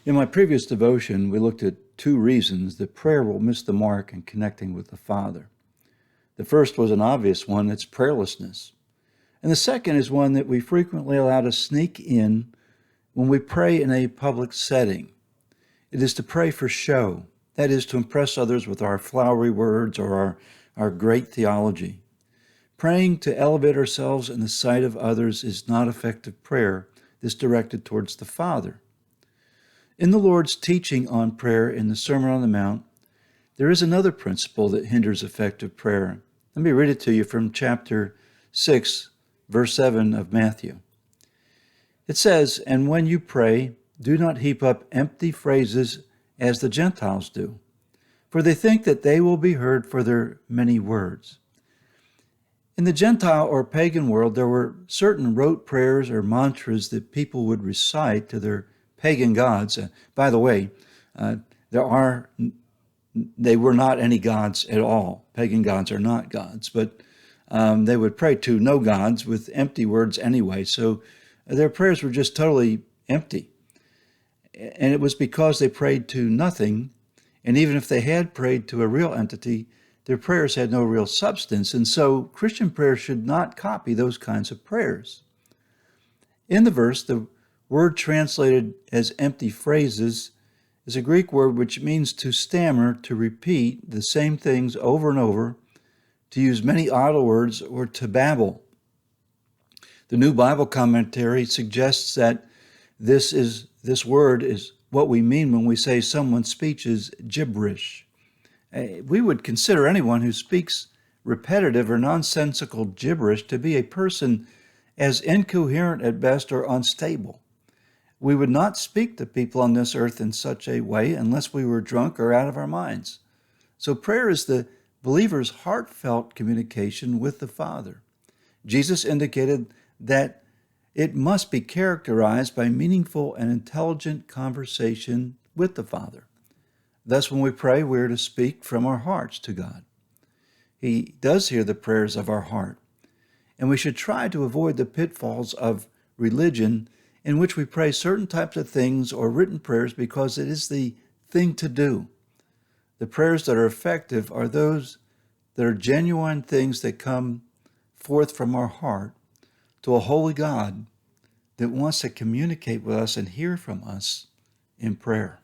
In my previous devotion, we looked at two reasons that prayer will miss the mark in connecting with the Father. The first was an obvious one, it's prayerlessness. And the second is one that we frequently allow to sneak in when we pray in a public setting. It is to pray for show, that is, to impress others with our flowery words or our great theology. Praying to elevate ourselves in the sight of others is not effective prayer that's directed towards the Father. In the Lord's teaching on prayer in the Sermon on the Mount, there is another principle that hinders effective prayer. Let me read it to you from chapter 6, verse 7 of Matthew. It says, "And when you pray, do not heap up empty phrases as the Gentiles do, for they think that they will be heard for their many words." In the Gentile or pagan world, there were certain rote prayers or mantras that people would recite to their pagan gods. By the way, they were not any gods at all. Pagan gods are not gods, but they would pray to no gods with empty words anyway. So their prayers were just totally empty. And it was because they prayed to nothing. And even if they had prayed to a real entity, their prayers had no real substance. And so Christian prayer should not copy those kinds of prayers. In the verse, the word translated as empty phrases is a Greek word which means to stammer, to repeat the same things over and over, to use many idle words, or to babble. The New Bible Commentary suggests that this word is what we mean when we say someone's speech is gibberish. We would consider anyone who speaks repetitive or nonsensical gibberish to be a person as incoherent at best or unstable. We would not speak to people on this earth in such a way unless we were drunk or out of our minds. So prayer is the believer's heartfelt communication with the Father. Jesus indicated that it must be characterized by meaningful and intelligent conversation with the Father. Thus, when we pray, we are to speak from our hearts to God. He does hear the prayers of our heart, and we should try to avoid the pitfalls of religion in which we pray certain types of things or written prayers because it is the thing to do. The prayers that are effective are those that are genuine things that come forth from our heart to a holy God that wants to communicate with us and hear from us in prayer.